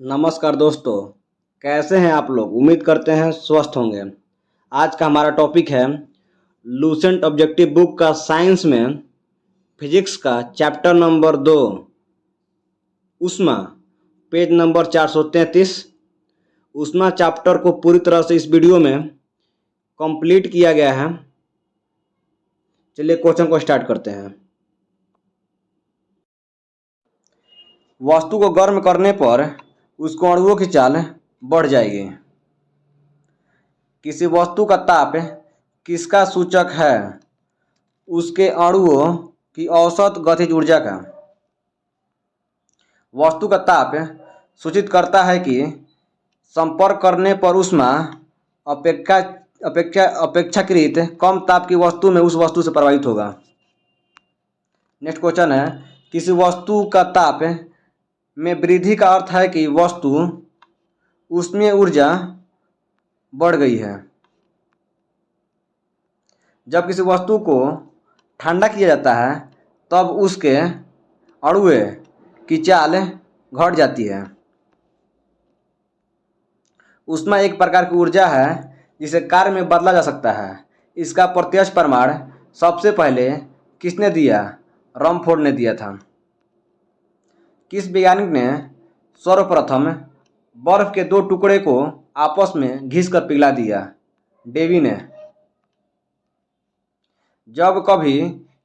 नमस्कार दोस्तों, कैसे हैं आप लोग। उम्मीद करते हैं स्वस्थ होंगे। आज का हमारा टॉपिक है लूसेंट ऑब्जेक्टिव बुक का साइंस में फिजिक्स का चैप्टर नंबर 2 ऊष्मा, पेज नंबर 433। ऊष्मा चैप्टर को पूरी तरह से इस वीडियो में कंप्लीट किया गया है। चलिए क्वेश्चन को स्टार्ट करते हैं। वस्तु को गर्म करने पर उसको अणुओं की चाल बढ़ जाएगी। किसी वस्तु का ताप किसका सूचक है? उसके अणुओं की औसत गतिज ऊर्जा का। वस्तु का ताप सूचित करता है कि संपर्क करने पर ऊष्मा अपेक्षा अपेक्षा अपेक्षाकृत कम ताप की वस्तु में उस वस्तु से प्रवाहित होगा। नेक्स्ट क्वेश्चन है, किसी वस्तु का ताप में वृद्धि का अर्थ है कि वस्तु ऊष्मीय ऊर्जा बढ़ गई है। जब किसी वस्तु को ठंडा किया जाता है तब उसके अणुओं की चाल घट जाती है। ऊष्मा एक प्रकार की ऊर्जा है जिसे कार्य में बदला जा सकता है। इसका प्रत्यक्ष प्रमाण सबसे पहले किसने दिया? रमफोर्ड ने दिया था। किस वैज्ञानिक ने सर्वप्रथम बर्फ के दो टुकड़े को आपस में घिसकर पिघला दिया? डेवी ने। जब कभी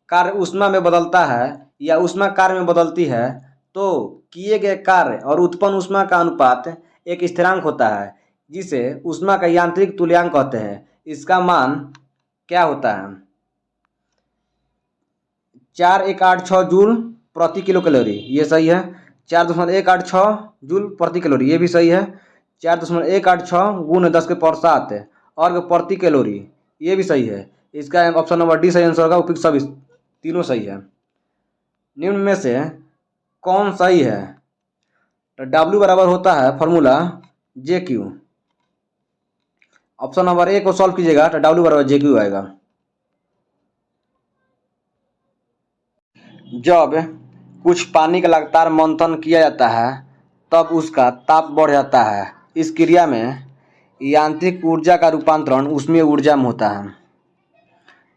कार्य ऊष्मा में बदलता है या ऊष्मा कार्य में बदलती है तो किए गए कार्य और उत्पन्न ऊष्मा का अनुपात एक स्थिरांक होता है जिसे ऊष्मा का यांत्रिक तुल्यांक कहते हैं। इसका मान क्या होता है? 4186 जूल प्रति किलो कैलोरी, ये सही है। 4.186 जूल प्रति कैलोरी, ये भी सही है। 4.186 गुण 10 के पावर 7 अर्ग प्रति कैलोरी, ये भी सही है। इसका ऑप्शन नंबर डी सही आंसर होगा। उपयुक्त सभी तीनों सही है। निम्न में से कौन सही है? तो W बराबर होता है formula JQ। Option number A को सॉल्व कीजिएगा तो W बराबर JQ आएगा। जब कुछ पानी का लगातार मंथन किया जाता है तब उसका ताप बढ़ जाता है। इस क्रिया में यांत्रिक ऊर्जा का रूपांतरण ऊष्मीय ऊर्जा में होता है।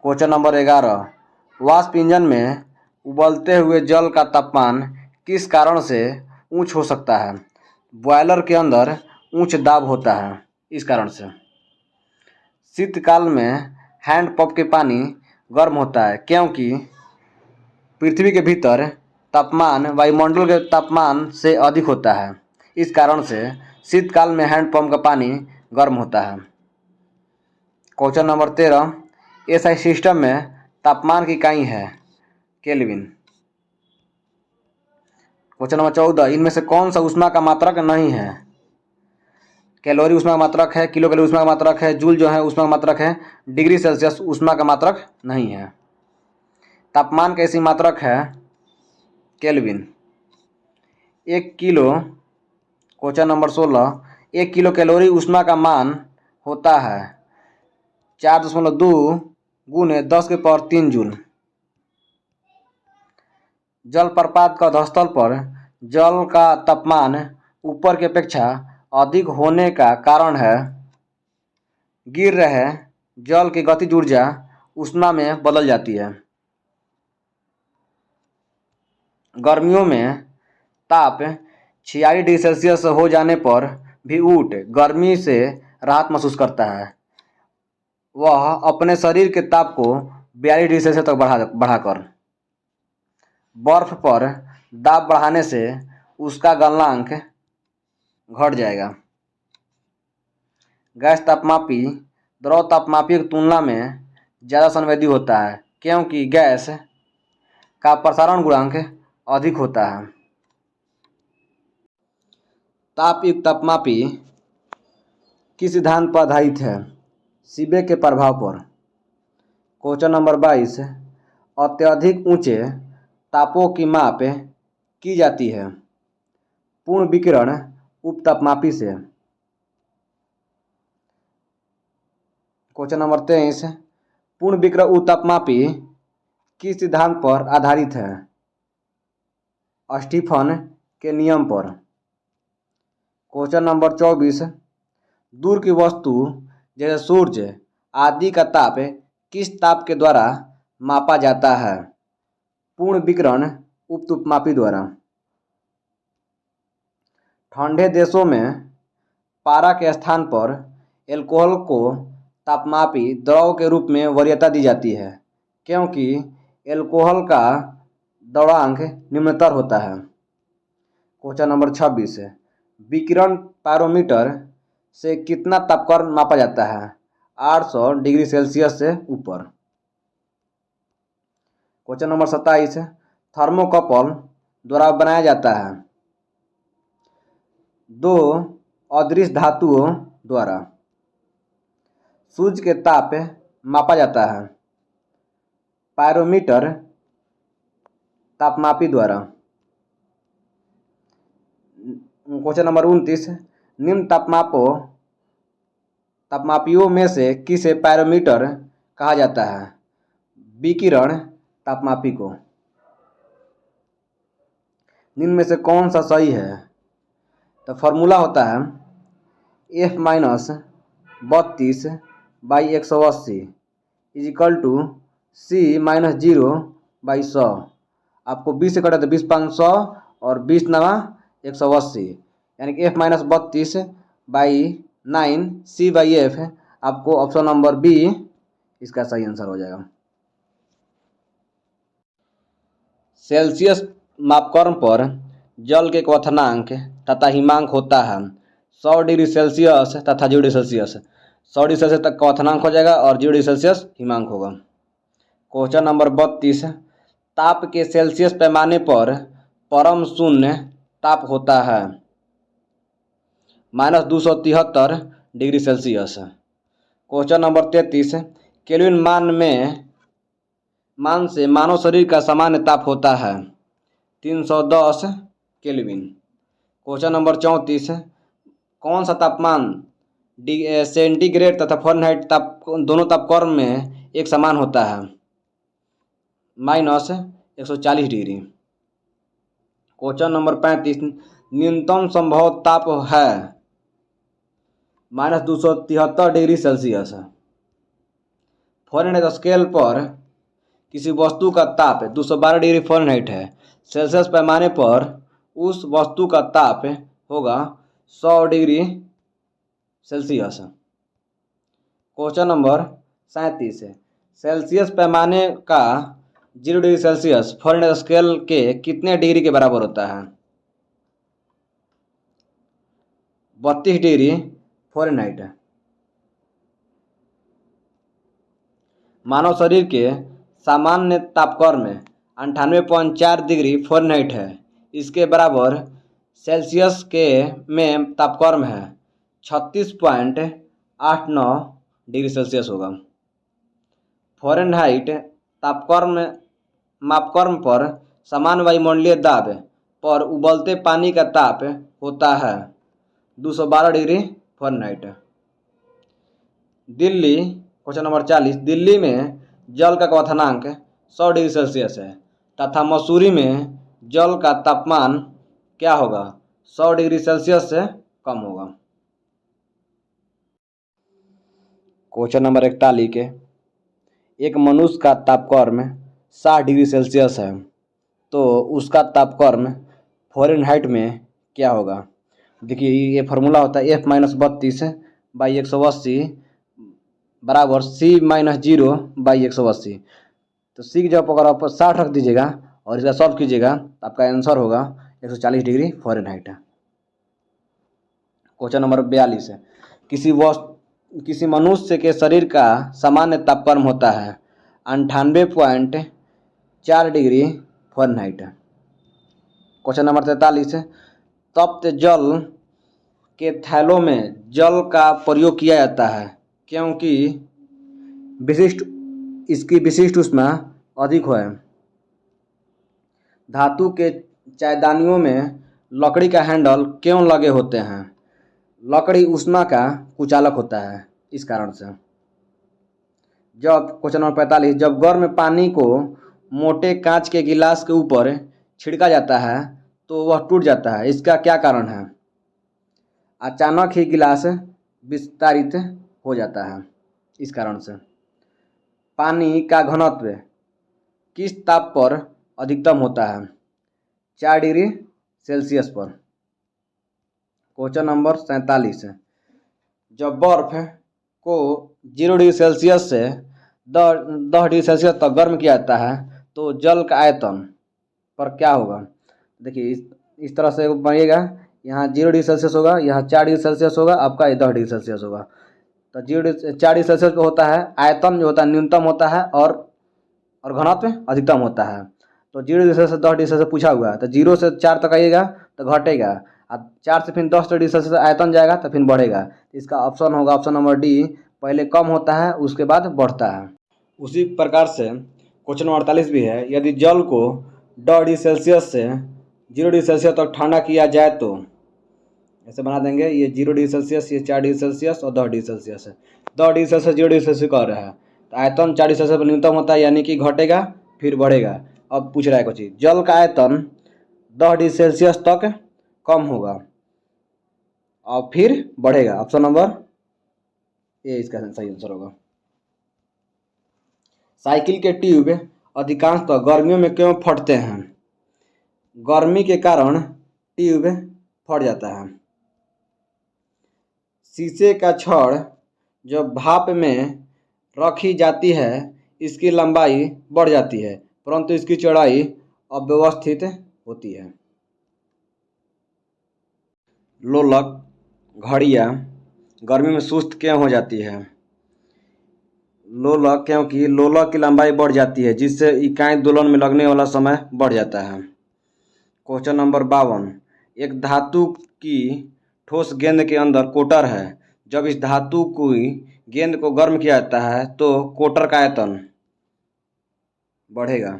क्वेश्चन नंबर 11, वाष्प इंजन में उबलते हुए जल का तापमान किस कारण से उच्च हो सकता है? बॉयलर के अंदर उच्च दाब होता है, इस कारण से। शीतकाल में हैंडपंप के पानी गर्म होता है क्योंकि पृथ्वी के भीतर तापमान वायुमंडल के तापमान से अधिक होता है। इस कारण से शीतकाल में हैंडपंप का पानी गर्म होता है। क्वेश्चन नंबर 13, एसआई सिस्टम में तापमान की इकाई है केल्विन। क्वेश्चन नंबर 14, इनमें से कौन सा ऊष्मा का मात्रक नहीं है? कैलोरी ऊष्मा का मात्रक है, किलो कैलोरी ऊष्मा का मात्रक है, जूल जो है ऊष्मा का मात्रक है, डिग्री सेल्सियस ऊष्मा का मात्रक नहीं है। तापमान कैसी मात्रक है? Kelvin. 1 kilo, question number 16, 1 kilo calorie ऊष्मा का मान होता है 4.2 गुने 10 के पावर 3 जूल। जलप्रपात का धरातल पर जल का तापमान ऊपर की अपेक्षा अधिक होने का कारण है गिर रहे जल की गतिज ऊर्जा ऊष्मा में बदल जाती है। गर्मियों में ताप 46 डिग्री सेल्सियस हो जाने पर भी ऊँट गर्मी से राहत महसूस करता है। वह अपने शरीर के ताप को 42 डिग्री सेल्सियस तक बढ़ाकर। बर्फ पर दाब बढ़ाने से उसका गलनांक घट जाएगा। गैस तापमापी द्रव तापमापी की तुलना में ज़्यादा संवेदी होता है क्योंकि गैस का प्रसारण गुणांक अधिक होता है। तापयुक्त तापमापी किस सिद्धांत पर आधारित है? सीबेक के प्रभाव पर। क्वेश्चन नंबर 22, अत्यधिक ऊंचे तापों की माप की जाती है पूर्ण विकिरण उपतापमापी से। क्वेश्चन नंबर 23, पूर्ण विकिरण उपतापमापी किस सिद्धांत पर आधारित है? स्टीफन के नियम पर। क्वेश्चन नंबर 24, दूर की वस्तु जैसे सूर्य आदि का ताप किस ताप के द्वारा मापा जाता है? पूर्ण विकिरण उपमापी द्वारा। ठंडे देशों में पारा के स्थान पर एल्कोहल को तापमापी द्रव के रूप में वरीयता दी जाती है, क्योंकि एल्कोहल का द्रव्यांक निम्नतर होता है। क्वेश्चन नंबर 26, विकिरण पायरोमीटर से कितना तापक्रम मापा जाता है? 800 डिग्री सेल्सियस से ऊपर। क्वेश्चन नंबर 27, थर्मोकपल द्वारा बनाया जाता है। 2 अदृश्य धातुओं द्वारा। सूर्य के ताप मापा जाता है पायरोमीटर तापमापी द्वारा। क्वेश्चन नंबर 29, निम्न तापमापियों में से किसे पायरोमीटर कहा जाता है? विकिरण तापमापी को। निम्न में से कौन सा सही है? तो फॉर्मूला होता है F-32/180 इजिकल टू C-0/100। आपको 20 से कटा तो 20 500 और 20 नवा 180, यानी कि F-32/9 C/F। आपको ऑप्शन नंबर बी इसका सही आंसर हो जाएगा। सेल्सियस मापक्रम पर जल के क्वथनांक तथा हिमांक होता है 100 डिग्री सेल्सियस तथा 0 डिग्री सेल्सियस। 100 डिग्री सेल्सियस तक क्वथनांक हो जाएगा और 0 डिग्री सेल्सियस हिमांक होगा। क्वेश्चन नंबर 32, ताप के सेल्सियस पैमाने पर परम शून्य ताप होता है -273 degree Celsius. Question number 33, kelvin मान से मानव शरीर का सामान्य ताप होता है 310 केल्विन। क्वेश्चन नंबर 34, कौन सा तापमान सेंटीग्रेड तथा फ़ारेनहाइट दोनों तापक्रम में एक समान होता है? -140 डिग्री। क्वेश्चन नंबर 35, न्यूनतम संभव ताप है -273 डिग्री सेल्सियस। फ़ारेनहाइट स्केल पर किसी वस्तु का ताप 212 डिग्री फ़ारेनहाइट है। सेल्सियस पैमाने पर उस वस्तु का ताप होगा 100 degree Celsius. Question number 37, Celsius पैमाने का 0 डिग्री सेल्सियस फ़ारेनहाइट स्केल के कितने डिग्री के बराबर होता है? 32 डिग्री फ़ारेनहाइट। मानव शरीर के सामान्य तापक्रम 98.4 डिग्री फ़ारेनहाइट है। इसके बराबर सेल्सियस के में तापक्रम है 36.89 डिग्री सेल्सियस होगा। फ़ारेनहाइट मापक्रम पर समान वायुमंडलीय दाब पर उबलते पानी का ताप होता है 212 degree Fahrenheit. Delhi, question number 40, Delhi में जल का क्वथनांक 100 डिग्री सेल्सियस है तथा मसूरी में जल का तापमान क्या होगा? 100 डिग्री सेल्सियस से कम होगा। क्वेश्चन नंबर 41 के, एक मनुष्य का तापक्रम 60 डिग्री सेल्सियस है तो उसका तापक्रम फ़ारेनहाइट में क्या होगा? देखिए ये फार्मूला होता है F-32/180 बराबर C-0/180। तो सी की जगह पर अगर आप 60 रख दीजिएगा और इसका सॉल्व कीजिएगा तो आपका आंसर होगा 140 डिग्री फ़ारेनहाइट। क्वेश्चन नंबर 42 है, किसी मनुष्य के शरीर का सामान्य तापक्रम होता है 98.4 डिग्री फ़ारेनहाइट। क्वेश्चन नंबर 43 है, तप्त जल के थैलों में जल का प्रयोग किया जाता है क्योंकि इसकी विशिष्ट ऊष्मा अधिक है। धातु के चायदानियों में लकड़ी का हैंडल क्यों लगे होते हैं? लकड़ी ऊष्मा का कुचालक होता है, इस कारण से। क्वेश्चन नंबर 45, जब गर्म पानी को मोटे कांच के गिलास के ऊपर छिड़का जाता है तो वह टूट जाता है, इसका क्या कारण है? अचानक ही गिलास विस्तारित हो जाता है। इस कारण से पानी का घनत्व किस ताप पर अधिकतम होता है? 4 डिग्री सेल्सियस पर। क्वेश्चन नंबर 47 है, जब बर्फ को 0 डिग्री सेल्सियस से 10 डिग्री सेल्सियस तक गर्म किया जाता है तो जल का आयतन पर क्या होगा? देखिए इस तरह से बनेगा, यहाँ 0 डिग्री सेल्सियस होगा, यहाँ 4 डिग्री सेल्सियस होगा, आपका 10 डिग्री सेल्सियस होगा। तो 4 डिग्री सेल्सियस पे होता है आयतन जो होता है न्यूनतम होता है और घनत्व अधिकतम होता है। तो 0 डिग्री सेल्सियस 10 डिग्री सेल्सियस पूछा हुआ है, तो 0 से 4 तक आइएगा तो घटेगा, अब 4 से फिर 10 डिग्री सेल्सियस आयतन जाएगा तो फिर बढ़ेगा। इसका ऑप्शन होगा ऑप्शन नंबर डी, पहले कम होता है उसके बाद बढ़ता है। उसी प्रकार से क्वेश्चन नंबर 48 भी है, यदि जल को 10 डिग्री सेल्सियस से 0 डिग्री सेल्सियस तक ठंडा किया जाए तो ऐसे बना देंगे, ये 0 डिग्री सेल्सियस, ये 4 डिग्री सेल्सियस और 10 डिग्री सेल्सियस है। 10 डिग्री सेल्सियस 0 डिग्री सेल्सियस कह रहा है, तो आयतन 4 डिग्री सेल्सियस पर न्यूनतम होता है, यानी कि घटेगा फिर बढ़ेगा। अब पूछ रहा है कुछ चीज, जल का आयतन 10 डिग्री सेल्सियस तक कम होगा और फिर बढ़ेगा। ऑप्शन नंबर ए इसका सही आंसर होगा। साइकिल के ट्यूब अधिकांशतः गर्मियों में क्यों फटते हैं? गर्मी के कारण ट्यूब फट जाता है। शीशे का छड़ जो भाप में रखी जाती है इसकी लंबाई बढ़ जाती है परंतु इसकी चौड़ाई अव्यवस्थित होती है। लोलक घड़ियाँ गर्मी में सुस्त क्यों हो जाती है? लोलक क्योंकि लोलक की लंबाई बढ़ जाती है जिससे इकाई दोलन में लगने वाला समय बढ़ जाता है। क्वेश्चन नंबर 52, एक धातु की ठोस गेंद के अंदर कोटर है, जब इस धातु की गेंद को गर्म किया जाता है तो कोटर का आयतन बढ़ेगा।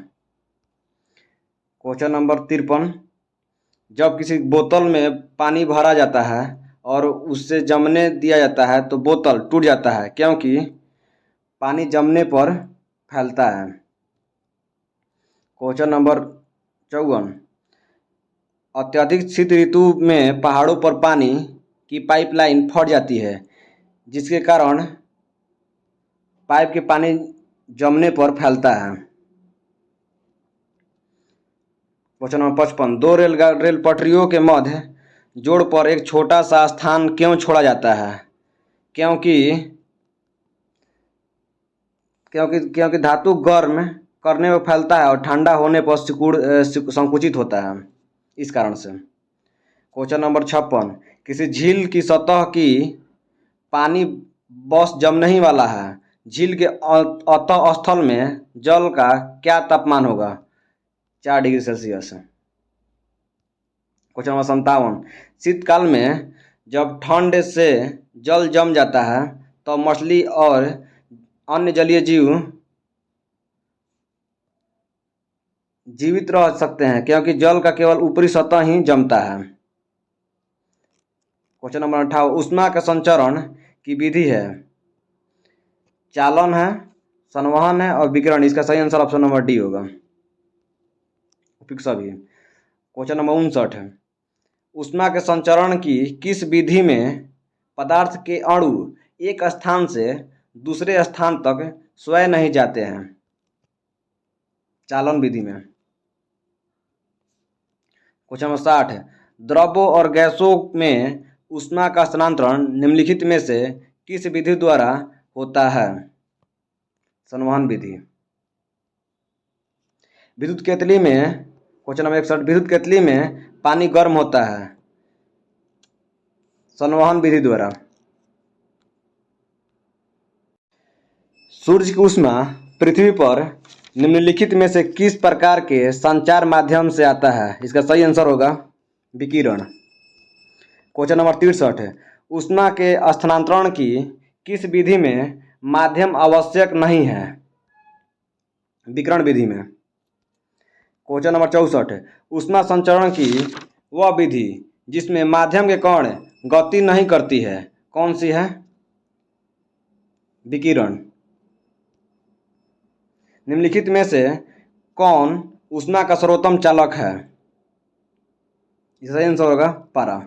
क्वेश्चन नंबर 53, जब किसी बोतल में पानी भरा जाता है और उससे जमने दिया जाता है तो बोतल टूट जाता है क्योंकि पानी जमने पर फैलता है। क्वेश्चन नंबर 54, अत्यधिक शीत ऋतु में पहाड़ों पर पानी की पाइपलाइन फट जाती है जिसके कारण पाइप के पानी जमने पर फैलता है। क्वेश्चन नंबर 55, दो रेल पटरियों के मध्य जोड़ पर एक छोटा सा स्थान क्यों छोड़ा जाता है? क्योंकि धातु गर्म करने पर फैलता है और ठंडा होने पर संकुचित होता है, इस कारण से। क्वेश्चन नंबर 56, किसी झील की सतह की पानी बस जमने ही वाला है, झील के अंतः स्थल में जल का क्या तापमान होगा? 4 डिग्री सेल्सियस। क्वेश्चन नंबर 57, शीतकाल में जब ठंड से जल जम जाता है तो मछली और अन्य जलीय जीव जीवित रह सकते हैं क्योंकि जल का केवल ऊपरी सतह ही जमता है। क्वेश्चन नंबर 58, ऊष्मा का संचरण की विधि है, चालन है, संवहन है और विकिरण। इसका सही आंसर ऑप्शन नंबर डी होगा, सभी। क्वेश्चन नंबर 59 है, ऊष्मा के संचरण की किस विधि में पदार्थ के अणु एक स्थान से दूसरे स्थान तक स्वयं नहीं जाते हैं? चालन विधि में। क्वेश्चन नंबर 60 है, द्रव्यों और गैसों में ऊष्मा का स्थानांतरण निम्नलिखित में से किस विधि द्वारा होता है? संवहन विधि। विद्युत केतली में क्वेश्चन नंबर 61, विद्युत केतली में पानी गर्म होता है संवहन विधि द्वारा। सूर्य की ऊष्मा पृथ्वी पर निम्नलिखित में से किस प्रकार के संचार माध्यम से आता है? इसका सही आंसर होगा विकिरण। क्वेश्चन नंबर 63 है, ऊष्मा के स्थानांतरण की किस विधि में माध्यम आवश्यक नहीं है? विकिरण विधि में। क्वेश्चन नंबर 64 है, ऊष्मा संचरण की वह विधि जिसमें माध्यम के कण गति नहीं करती है कौन सी है? विकिरण। निम्नलिखित में से कौन ऊष्मा का सर्वोत्तम चालक है? इसका आंसर होगा पारा।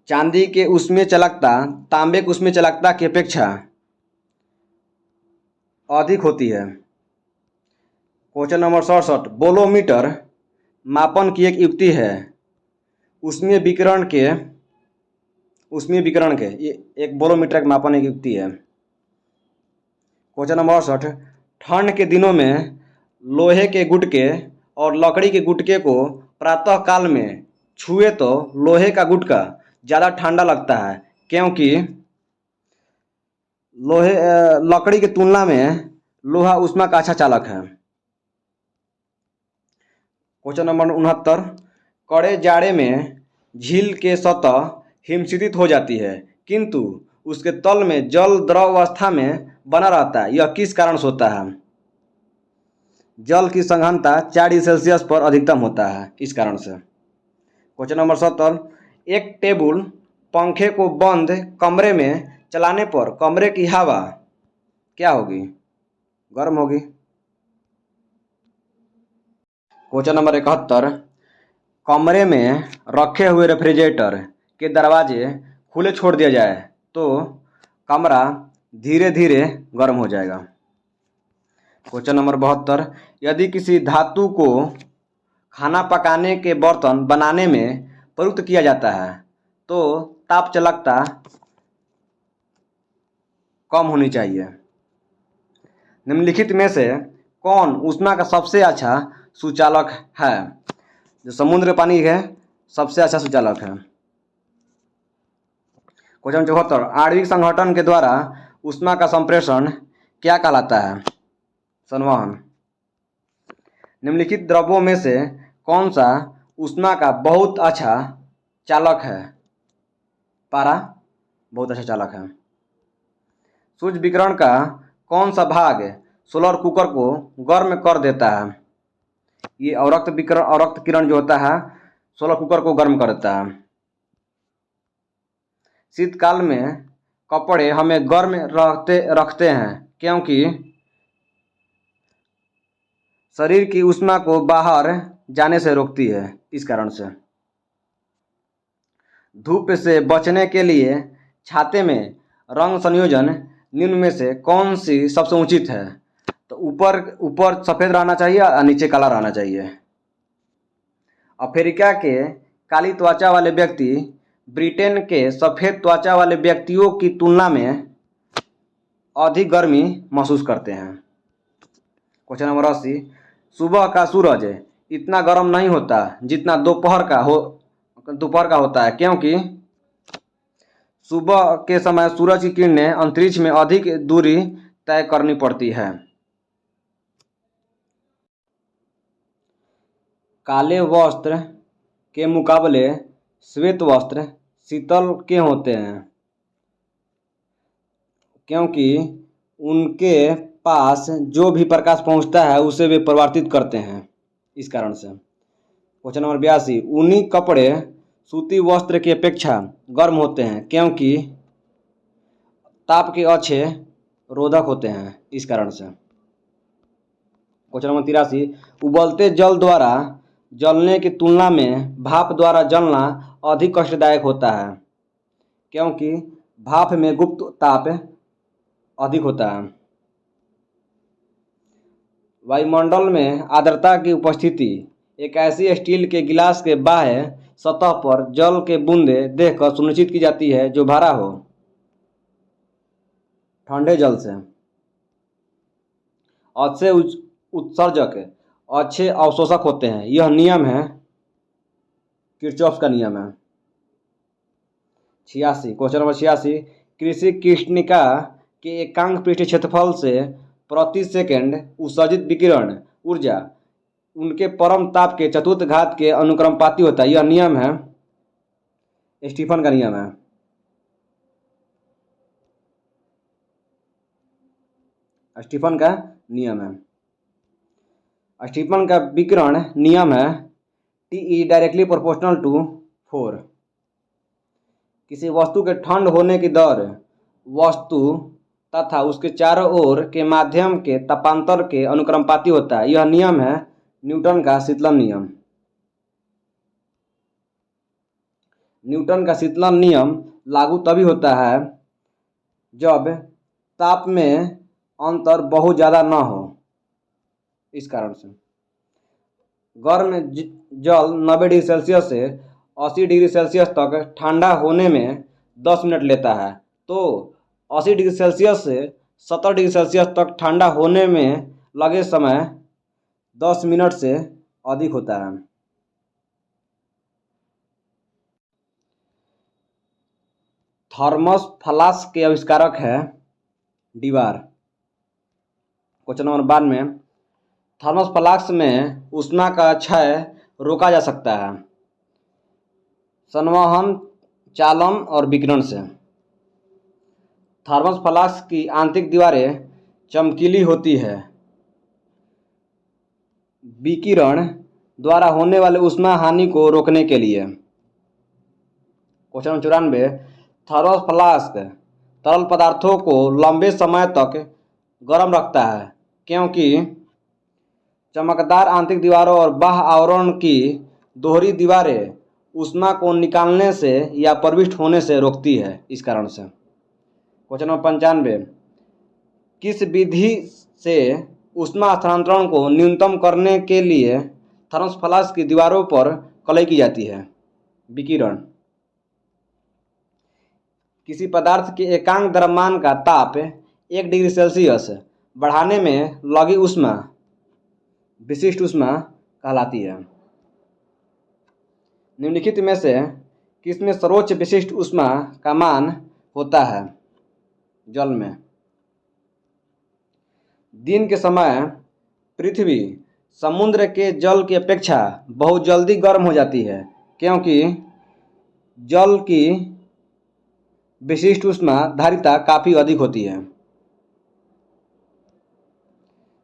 चांदी के उसमें चलकता तांबे के उसमें चलकता की अपेक्षा अधिक होती है। क्वेश्चन नंबर 67, बोलोमीटर मापन की एक युक्ति है। उसमें विकिरण के ये एक बोलोमीटर का मापन एक युक्ति है। क्वेश्चन नंबर 68, ठंड के दिनों में लोहे के गुटके और लकड़ी के गुटके को प्रातः काल में छुए तो लोहे का गुटका ज़्यादा ठंडा लगता है, क्योंकि लकड़ी की तुलना में लोहा ऊष्मा का अच्छा चालक है। क्वेश्चन नंबर 69, कड़े जाड़े में झील के सतह हिमशीतित हो जाती है, किंतु उसके तल में जल द्रव अवस्था में बना रहता है। यह किस कारण से होता है? जल की सघनता 4 डिग्री सेल्सियस पर अधिकतम होता है, इस कारण से। क्वेश्चन नंबर 70, एक टेबल पंखे को बंद कमरे में चलाने पर कमरे की हवा क्या होगी? गर्म होगी। क्वेश्चन नंबर 71, कमरे में रखे हुए रेफ्रिजरेटर के दरवाजे खुले छोड़ दिया जाए तो कमरा धीरे धीरे गर्म हो जाएगा। क्वेश्चन नंबर 72, यदि किसी धातु को खाना पकाने के बर्तन बनाने में प्रयुक्त किया जाता है तो ताप चालकता कम होनी चाहिए। निम्नलिखित में से कौन ऊष्मा का सबसे अच्छा सुचालक है? जो समुद्र का पानी है सबसे अच्छा सुचालक है। क्वेश्चन 74, आणविक संगठन के द्वारा ऊष्मा का संप्रेषण क्या कहलाता है? संवहन। निम्नलिखित द्रव्यों में से कौन सा ऊष्मा का बहुत अच्छा चालक है? पारा बहुत अच्छा चालक है। सूर्य विकिरण का कौन सा भाग सोलर कुकर को गर्म कर देता है? ये अवरक्त किरण जो होता है सोलर कुकर को गर्म कर देता है। शीतकाल में कपड़े हमें गर्म रखते हैं, क्योंकि शरीर की ऊष्मा को बाहर जाने से रोकती है, इस कारण से। धूप से बचने के लिए छाते में रंग संयोजन निम्न में से कौन सी सबसे उचित है? तो ऊपर सफ़ेद रहना चाहिए और नीचे काला रहना चाहिए। अफ्रीका के काली त्वचा वाले व्यक्ति ब्रिटेन के सफ़ेद त्वचा वाले व्यक्तियों की तुलना में अधिक गर्मी महसूस करते हैं। क्वेश्चन नंबर 80, सुबह का सूरज इतना गर्म नहीं होता जितना दोपहर का होता है, क्योंकि सुबह के समय सूरज की किरणें अंतरिक्ष में अधिक दूरी तय करनी पड़ती है। काले वस्त्र के मुकाबले श्वेत वस्त्र शीतल क्यों होते हैं? क्योंकि उनके पास जो भी प्रकाश पहुंचता है उसे वे परावर्तित करते हैं, इस कारण से। क्वेश्चन नंबर 82, ऊनी कपड़े सूती वस्त्र की अपेक्षा गर्म होते हैं, क्योंकि ताप के अच्छे रोधक होते हैं, इस कारण से। क्वेश्चन नंबर 83, उबलते जल द्वारा जलने की तुलना में भाप द्वारा जलना अधिक कष्टदायक होता है, क्योंकि भाप में गुप्त ताप अधिक होता है। वायुमंडल में आर्द्रता की उपस्थिति एक ऐसी स्टील के गिलास के बाह्य सतह पर जल के बूंदे देखकर सुनिश्चित की जाती है जो भरा हो ठंडे जल से। अच्छे उत्सर्जक अच्छे अवशोषक होते हैं, यह नियम है किरचॉफ का नियम है। 86, क्वेश्चन नंबर 86, कृषि कृष्णिका के एकांक पृष्ठ क्षेत्रफल से प्रति सेकंड उत्सर्जित विकिरण ऊर्जा उनके परम ताप के चतुर्थ घात के अनुक्रमपाती होता है, यह नियम है स्टीफन का नियम है। स्टीफन का नियम है। स्टीफन का विकिरण नियम है TE डायरेक्टली प्रोपोर्शनल टू 4। किसी वस्तु के ठंड होने की दर वस्तु तथा उसके चारों ओर के माध्यम के तापांतर के अनुक्रमपाती होता है, यह नियम है न्यूटन का शीतलन नियम। न्यूटन का शीतलन नियम लागू तभी होता है जब ताप में अंतर बहुत ज़्यादा न हो। इस कारण से गर्म जल 90 डिग्री सेल्सियस से 80 डिग्री सेल्सियस तक ठंडा होने में 10 मिनट लेता है, तो 80 डिग्री सेल्सियस से 70 डिग्री सेल्सियस तक ठंडा होने में लगे समय 10 मिनट से अधिक होता है। थर्मस फ्लास्क के आविष्कारक है डीवार। क्वेश्चन नंबर 92 थर्मस फ्लास्क में ऊष्मा का क्षय रोका जा सकता है संवहन, चालन और विकिरण से। थर्मस फ्लास्क की आंतरिक दीवारें चमकीली होती है विकिरण द्वारा होने वाले ऊष्मा हानि को रोकने के लिए। क्वेश्चन नंबर 94 थर्मस फ्लास्क तरल पदार्थों को लंबे समय तक गर्म रखता है क्योंकि चमकदार आंतरिक दीवारों और बाह्य आवरण की दोहरी दीवारें ऊष्मा को निकालने से या प्रविष्ट होने से रोकती है। इस कारण से क्वेश्चन नंबर 95 किस विधि से ऊष्मा स्थानांतरण को न्यूनतम करने के लिए थर्मस फ्लास्क की दीवारों पर कलई की जाती है? विकिरण। किसी पदार्थ के एकांक द्रव्यमान का ताप 1 डिग्री सेल्सियस बढ़ाने में लगी ऊष्मा विशिष्ट ऊष्मा कहलाती है। निम्नलिखित में से किसमें सर्वोच्च विशिष्ट ऊष्मा का मान होता है? जल में। दिन के समय पृथ्वी समुद्र के जल की अपेक्षा बहुत जल्दी गर्म हो जाती है क्योंकि जल की विशिष्ट ऊष्मा धारिता काफ़ी अधिक होती है।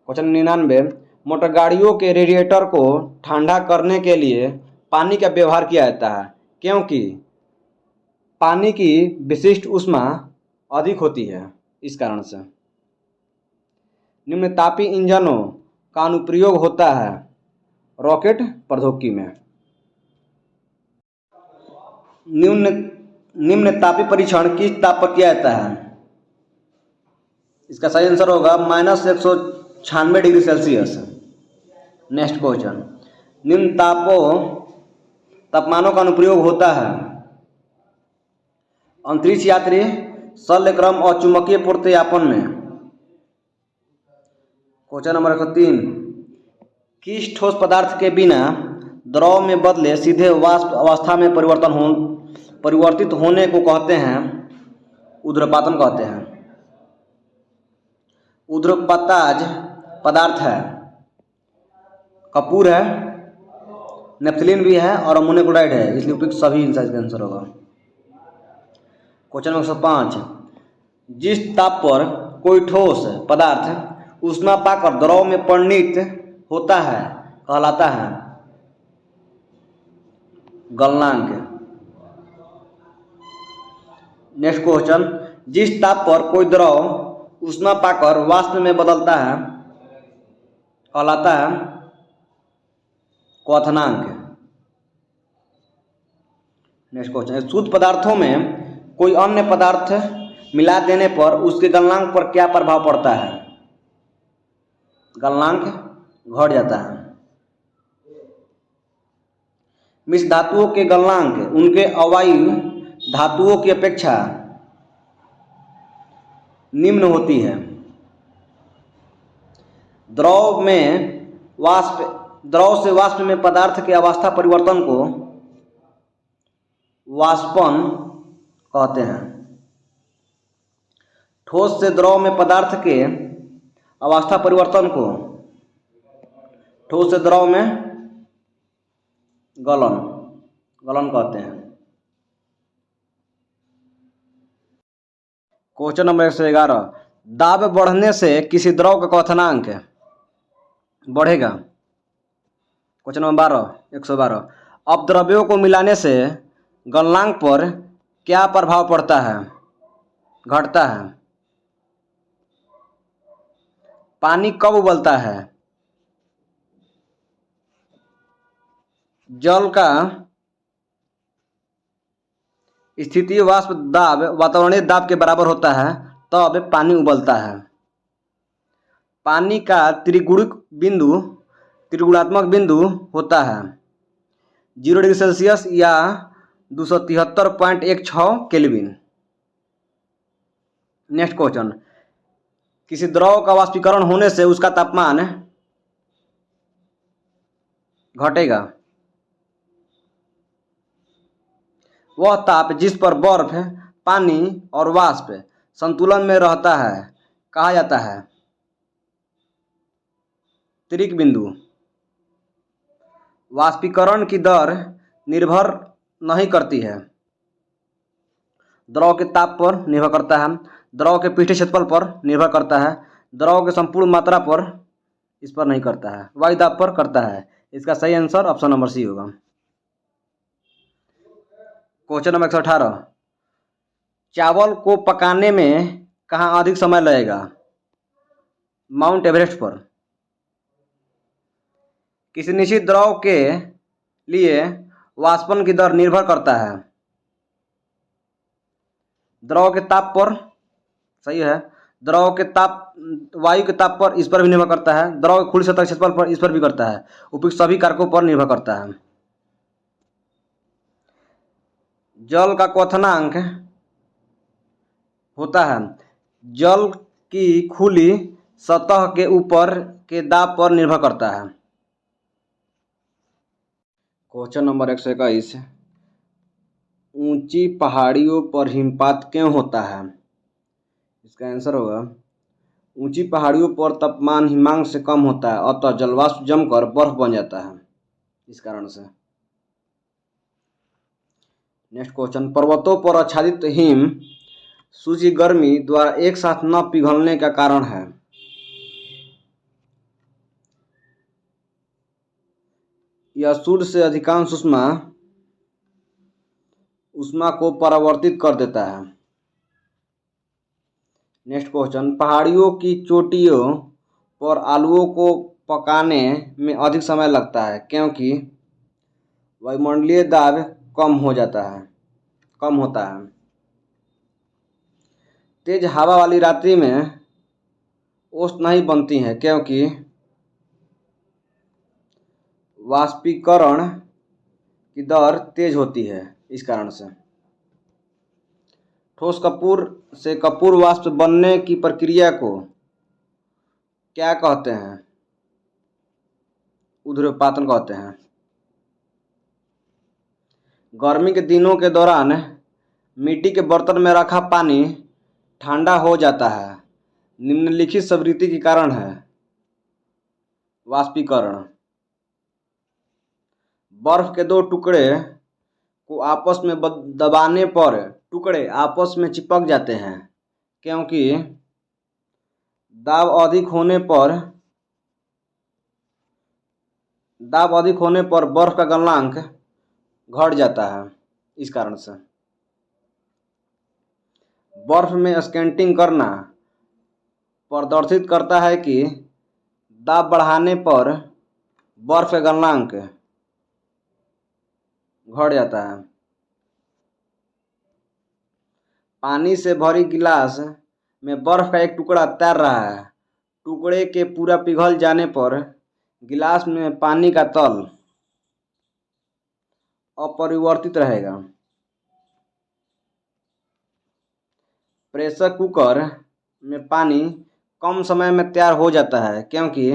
क्वेश्चन 99 मोटर गाड़ियों के रेडिएटर को ठंडा करने के लिए पानी का व्यवहार किया जाता है क्योंकि पानी की विशिष्ट ऊष्मा अधिक होती है। इस कारण से निम्नतापी इंजनों का अनुप्रयोग होता है रॉकेट प्रौद्योगिकी में। निम्नतापी परीक्षण किस ताप पर किया जाता है? इसका सही आंसर होगा -196 डिग्री सेल्सियस। नेक्स्ट क्वेश्चन निम्न तापमानों का अनुप्रयोग होता है अंतरिक्ष यात्री, शल्यक्रम और चुंबकीय पूर्तियापन में। क्वेश्चन नंबर 103 किस ठोस पदार्थ के बिना द्रव में बदले सीधे वाष्प अवस्था में परिवर्तित होने को कहते हैं? ऊर्ध्वपातन कहते हैं। ऊर्ध्वपाताज पदार्थ है कपूर है, नेफ्थलीन भी है और अमोनियम क्लोराइड है, इसलिए उपयुक्त सभी इसका आंसर होगा। क्वेश्चन नंबर 105 जिस ताप पर कोई ठोस पदार्थ ऊष्मा पाकर द्रव में परिणत होता है कहलाता है गलनांक। नेक्स्ट क्वेश्चन जिस ताप पर कोई द्रव ऊष्मा पाकर वाष्प में बदलता है कहलाता है क्वथनांक। नेक्स्ट क्वेश्चन शुद्ध पदार्थों में कोई अन्य पदार्थ मिला देने पर उसके गलनांक पर क्या प्रभाव पड़ता है? गलनांक घट जाता है। मिश्र धातुओं के गलनांक उनके अवायु धातुओं की अपेक्षा निम्न होती है। द्रव से वाष्प में पदार्थ के अवस्था परिवर्तन को वाष्पन कहते हैं। ठोस से द्रव में पदार्थ के अवस्था परिवर्तन को ठोस से द्रव में गलन कहते हैं। क्वेश्चन नंबर 111 दाब बढ़ने से किसी द्रव का क्वथनांक बढ़ेगा। क्वेश्चन नंबर 112 अपद्रव्यों को मिलाने से गलनांक पर क्या प्रभाव पड़ता है? घटता है। पानी कब उबलता है? जल का स्थितीय वाष्प दाब वातावरणीय दाब के बराबर होता है तब पानी उबलता है। पानी का त्रिगुणात्मक बिंदु होता है 0 डिग्री सेल्सियस या 273.16 केल्विन। नेक्स्ट क्वेश्चन, किसी द्रव का वाष्पीकरण होने से उसका तापमान घटेगा। वह ताप जिस पर बर्फ, पानी और वाष्प संतुलन में रहता है कहा जाता है त्वरित बिंदु। वाष्पीकरण की दर निर्भर नहीं करती है, द्रव के ताप पर निर्भर करता है, द्रव के पृष्ठीय क्षेत्रफल पर निर्भर करता है, द्रव के संपूर्ण मात्रा पर इस पर नहीं करता है, वायु दाब पर करता है। इसका सही आंसर ऑप्शन नंबर सी होगा। क्वेश्चन नंबर 118, चावल को पकाने में कहाँ अधिक समय लगेगा। माउंट एवरेस्ट पर। किसी निश्चित द्रव के लिए वाष्पन की दर निर्भर करता है द्रव के ताप पर, सही है, द्रव के ताप, वायु के ताप पर, इस पर भी निर्भर करता है, द्रव के खुली सतह क्षेत्रफल पर, इस पर भी करता है, उपयुक्त सभी कारकों पर निर्भर करता है। जल का क्वथनांक होता है जल की खुली सतह के ऊपर के दाब पर निर्भर करता है। क्वेश्चन नंबर 121, ऊंची पहाड़ियों पर हिमपात क्यों होता है। इसका आंसर होगा ऊंची पहाड़ियों पर तापमान हिमांक से कम होता है अतः जलवाष्प जमकर बर्फ बन जाता है, इस कारण से। नेक्स्ट क्वेश्चन, पर्वतों पर आच्छादित हिम सूर्य गर्मी द्वारा एक साथ न पिघलने का कारण है। यह सूर्य से अधिकांश ऊष्मा को परावर्तित कर देता है। नेक्स्ट क्वेश्चन, पहाड़ियों की चोटियों पर आलुओं को पकाने में अधिक समय लगता है क्योंकि वायुमंडलीय दाब कम होता है। तेज हवा वाली रात्रि में ओस नहीं बनती है क्योंकि वाष्पीकरण की दर तेज होती है, इस कारण से। ठोस कपूर से कपूर वाष्प बनने की प्रक्रिया को क्या कहते हैं। ऊर्ध्वपातन कहते हैं। गर्मी के दिनों के दौरान मिट्टी के बर्तन में रखा पानी ठंडा हो जाता है, निम्नलिखित प्रवृत्ति के कारण है। वाष्पीकरण, बर्फ के दो टुकड़े को आपस में दबाने पर टुकड़े आपस में चिपक जाते हैं क्योंकि दाब अधिक होने पर बर्फ का गलनांक घट जाता है, इस कारण से। बर्फ में स्केटिंग करना प्रदर्शित करता है कि दाब बढ़ाने पर बर्फ का गलनांक घट जाता है। पानी से भरी गिलास में बर्फ का एक टुकड़ा तैर रहा है, टुकड़े के पूरा पिघल जाने पर गिलास में पानी का तल अपरिवर्तित रहेगा। प्रेशर कुकर में पानी कम समय में तैयार हो जाता है क्योंकि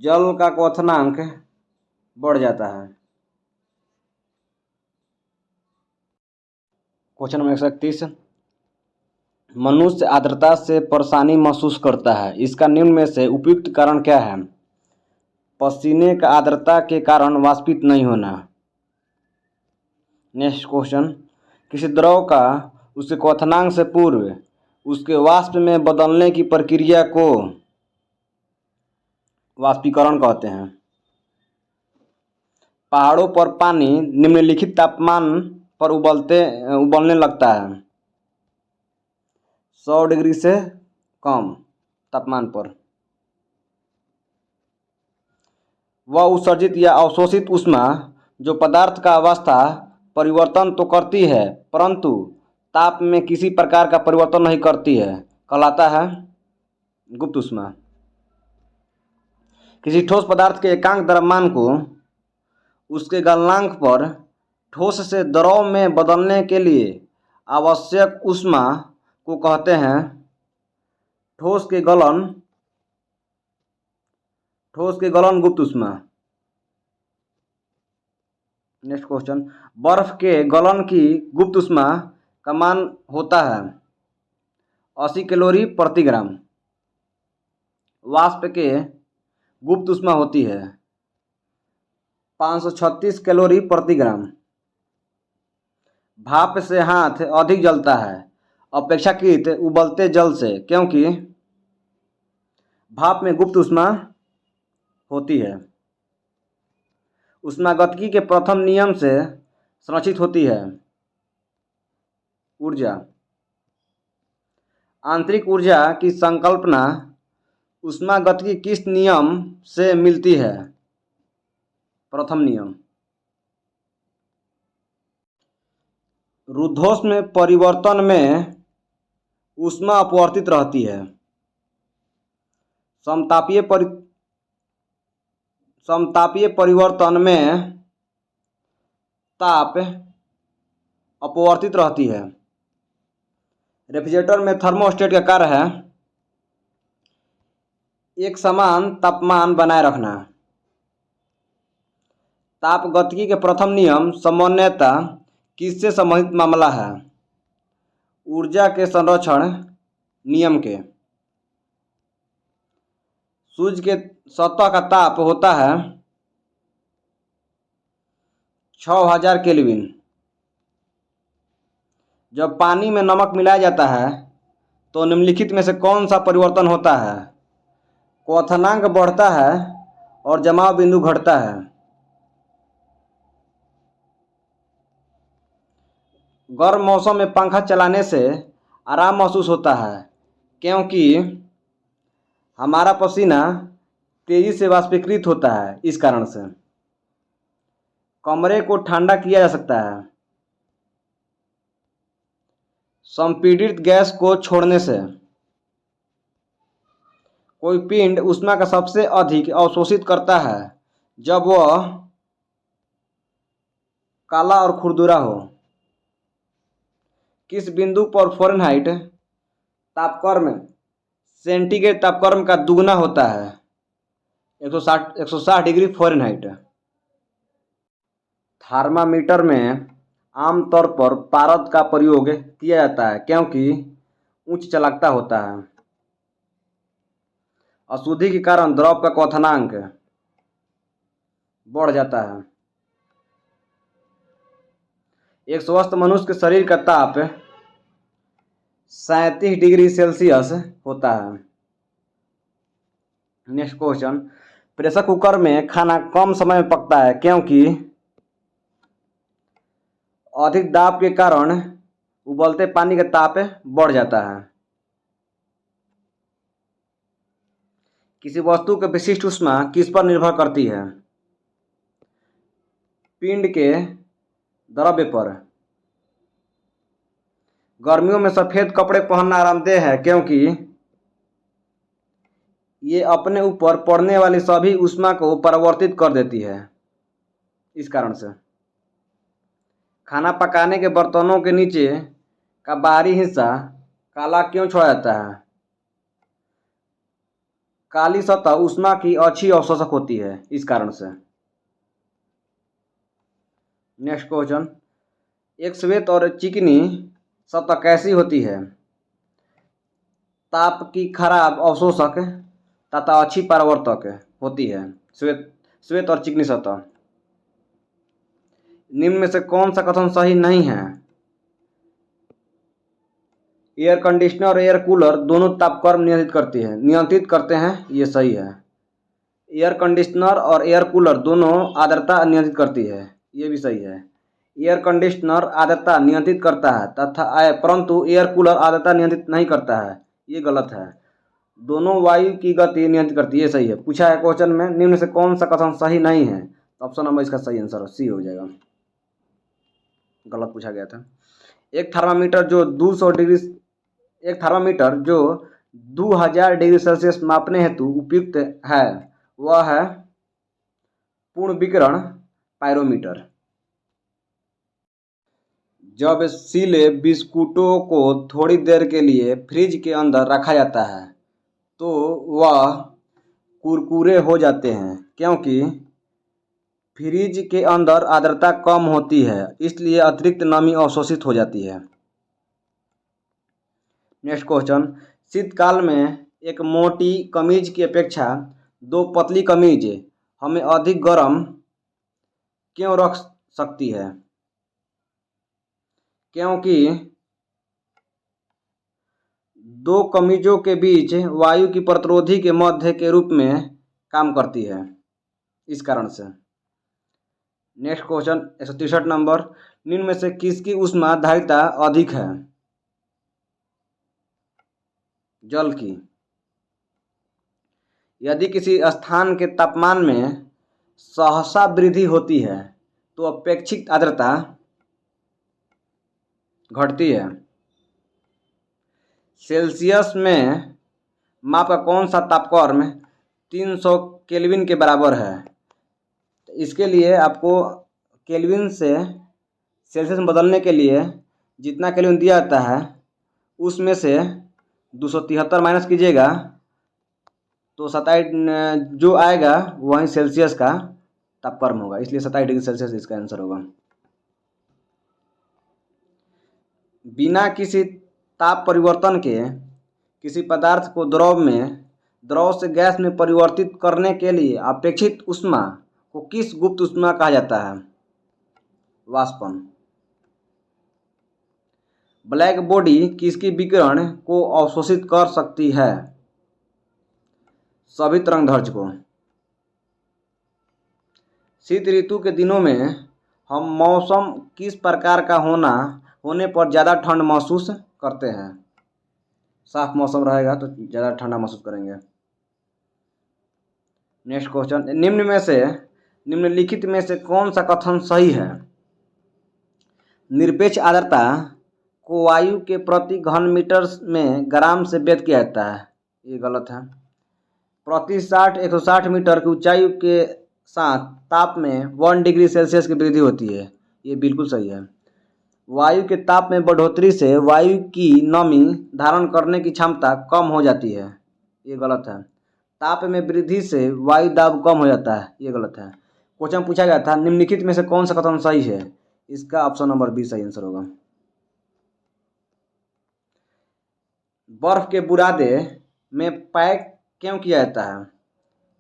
जल का क्वथनांक बढ़ जाता है। क्वेश्चन नंबर 131, मनुष्य आर्द्रता से परेशानी महसूस करता है, इसका निम्न में से उपयुक्त कारण क्या है। पसीने का आर्द्रता के कारण वाष्पित नहीं होना। नेक्स्ट क्वेश्चन, किसी द्रव का उसके क्वथनांक से पूर्व उसके वाष्प में बदलने की प्रक्रिया को वाष्पीकरण कहते हैं। पहाड़ों पर पानी निम्नलिखित तापमान पर उबलने लगता है 100 डिग्री से कम तापमान पर। वह उत्सर्जित या अवशोषित ऊष्मा जो पदार्थ का अवस्था परिवर्तन तो करती है परंतु ताप में किसी प्रकार का परिवर्तन नहीं करती है, कहलाता है गुप्त ऊष्मा। किसी ठोस पदार्थ के एकांक द्रव्यमान को उसके गलनांक पर ठोस से द्रव में बदलने के लिए आवश्यक ऊष्मा को कहते हैं ठोस के गलन गुप्त ऊष्मा। नेक्स्ट क्वेश्चन, बर्फ के गलन की गुप्त ऊष्मा का मान होता है 80 कैलोरी प्रति ग्राम। वाष्प के गुप्त ऊष्मा होती है 536 कैलोरी प्रति ग्राम। भाप से हाथ अधिक जलता है अपेक्षाकृत उबलते जल से, क्योंकि भाप में गुप्त ऊष्मा होती है। ऊष्मागतिकी के प्रथम नियम से संरक्षित होती है ऊर्जा। आंतरिक ऊर्जा की संकल्पना ऊष्मागतिकी किस नियम से मिलती है? प्रथम नियम। रुद्धोष्म परिवर्तन में ऊष्मा अपवर्तित रहती है। समतापीय परिवर्तन में ताप अपवर्तित रहती है। रेफ्रिजरेटर में थर्मोस्टेट का कार्य है एक समान तापमान बनाए रखना। तापगतिकी के प्रथम नियम सामान्यतः किससे संबंधित मामला है? ऊर्जा के संरक्षण नियम के। सूर्य के सतह का ताप होता है 6000 केल्विन। जब पानी में नमक मिलाया जाता है तो निम्नलिखित में से कौन सा परिवर्तन होता है? क्वथनांक बढ़ता है और जमाव बिंदु घटता है। गर्म मौसम में पंखा चलाने से आराम महसूस होता है क्योंकि हमारा पसीना तेजी से वाष्पीकृत होता है। इस कारण से कमरे को ठंडा किया जा सकता है संपीड़ित गैस को छोड़ने से। कोई पिंड ऊष्मा का सबसे अधिक अवशोषित करता है जब वह काला और खुरदुरा हो। किस बिंदु पर फ़ारेनहाइट तापक्रम सेंटीग्रेड तापक्रम का दुगना होता है? 160 डिग्री फ़ारेनहाइट। थर्मामीटर में आमतौर पर पारद का प्रयोग किया जाता है क्योंकि उच्च चालकता होता है। अशुद्धि के कारण द्रव का क्वथनांक बढ़ जाता है। एक स्वस्थ मनुष्य के शरीर का ताप 37 डिग्री सेल्सियस होता है। नेक्स्ट क्वेश्चन, प्रेशर कुकर में खाना कम समय में पकता है क्योंकि अधिक दाब के कारण उबलते पानी का ताप बढ़ जाता है। किसी वस्तु की विशिष्ट ऊष्मा किस पर निर्भर करती है? पिंड के द्रव्य पर। गर्मियों में सफ़ेद कपड़े पहनना आरामदेह है क्योंकि ये अपने ऊपर पड़ने वाली सभी ऊष्मा को परावर्तित कर देती है। इस कारण से खाना पकाने के बर्तनों के नीचे का बाहरी हिस्सा काला क्यों छोड़ा जाता है? काली सतह ऊष्मा की अच्छी अवशोषक होती है। इस कारण से। नेक्स्ट क्वेश्चन, एक श्वेत और चिकनी सतह कैसी होती है? ताप की खराब अवशोषक तथा अच्छी परावर्तक होती है श्वेत और चिकनी सतह। निम्न में से कौन सा कथन सही नहीं है? एयर कंडीशनर और एयर कूलर दोनों तापक्रम नियंत्रित करते हैं। ये सही है। एयर कंडीशनर और एयर कूलर दोनों आर्द्रता नियंत्रित करती है। ये भी सही है। एयर कंडीशनर आर्द्रता नियंत्रित करता है परंतु एयर कूलर आर्द्रता नियंत्रित नहीं करता है। ये गलत है। दोनों वायु की गति नियंत्रित करती है। ये सही है। पूछा है क्वेश्चन में निम्न में से कौन सा कथन सही नहीं है? ऑप्शन नंबर इसका सही आंसर सी हो जाएगा। गलत पूछा गया था। एक थर्मामीटर जो 2000 डिग्री सेल्सियस मापने हेतु उपयुक्त है वह है पूर्ण विकिरण पायरोमीटर। जब सीले बिस्कुटों को थोड़ी देर के लिए फ्रिज के अंदर रखा जाता है तो वह कुरकुरे हो जाते हैं क्योंकि फ्रिज के अंदर आर्द्रता कम होती है, इसलिए अतिरिक्त नमी अवशोषित हो जाती है। नेक्स्ट क्वेश्चन, शीतकाल में एक मोटी कमीज की अपेक्षा दो पतली कमीज हमें अधिक गर्म क्यों रख सकती है? क्योंकि दो कमीजों के बीच वायु की प्रतिरोधी के मध्य के रूप में काम करती है, इस कारण से। नेक्स्ट क्वेश्चन 163 नंबर, निम्न में से किसकी ऊष्माधारिता अधिक है? जल की। यदि किसी स्थान के तापमान में सहसा वृद्धि होती है तो अपेक्षित आर्द्रता घटती है। सेल्सियस में माप का कौन सा तापक्रम 300 केल्विन के बराबर है? इसके लिए आपको केल्विन से सेल्सियस में बदलने के लिए जितना केल्विन दिया जाता है उसमें से 273 माइनस कीजिएगा तो 27 जो आएगा वही सेल्सियस का तापक्रम होगा, इसलिए 27 डिग्री सेल्सियस इसका आंसर होगा। बिना किसी ताप परिवर्तन के किसी पदार्थ को द्रव से गैस में परिवर्तित करने के लिए अपेक्षित ऊष्मा को किस गुप्त ऊष्मा कहा जाता है? वाष्पन। ब्लैक बॉडी किसकी विकिरण को अवशोषित कर सकती है? सभी तरंगदैर्ध्य को। शीत ऋतु के दिनों में हम मौसम किस प्रकार का होने पर ज़्यादा ठंड महसूस करते हैं? साफ मौसम रहेगा तो ज़्यादा ठंडा महसूस करेंगे। नेक्स्ट क्वेश्चन, निम्नलिखित में से कौन सा कथन सही है? निरपेक्ष आर्द्रता को वायु के प्रति घन मीटर में ग्राम से व्यक्त किया जाता है, ये गलत है। प्रति 160 मीटर की ऊंचाई के साथ ताप में 1 डिग्री सेल्सियस की वृद्धि होती है, ये बिल्कुल सही है। वायु के ताप में बढ़ोतरी से वायु की नमी धारण करने की क्षमता कम हो जाती है, ये गलत है। ताप में वृद्धि से वायु दाब कम हो जाता है, ये गलत है। क्वेश्चन पूछा गया था निम्नलिखित में से कौन सा कथन सही है? इसका ऑप्शन नंबर बी सही आंसर होगा। बर्फ के बुरादे में पैक क्यों किया जाता है?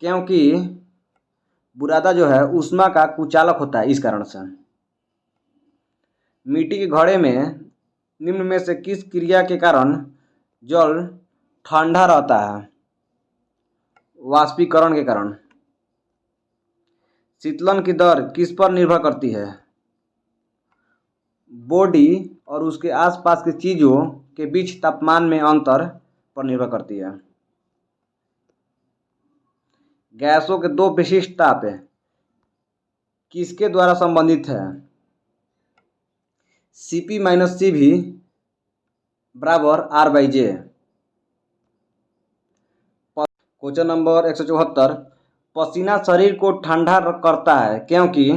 क्योंकि बुरादा जो है ऊष्मा का कुचालक होता है, इस कारण से। मिट्टी के घड़े में निम्न में से किस क्रिया के कारण जल ठंडा रहता है? वाष्पीकरण के कारण। शीतलन की दर किस पर निर्भर करती है? बॉडी और उसके आसपास की चीज़ों के बीच तापमान में अंतर पर निर्भर करती है। गैसों के दो विशिष्ट ताप किसके द्वारा संबंधित है? Cp माइनस Cv बराबर R/J। क्वेश्चन नंबर 174, पसीना शरीर को ठंडा करता है क्योंकि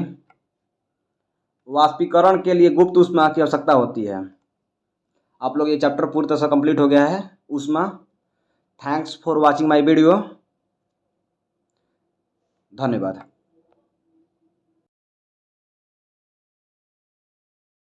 वाष्पीकरण के लिए गुप्त ऊष्मा की आवश्यकता होती है। आप लोग ये चैप्टर पूरी तरह से कंप्लीट हो गया है ऊष्मा। Thanks for watching my video. धन्यवाद।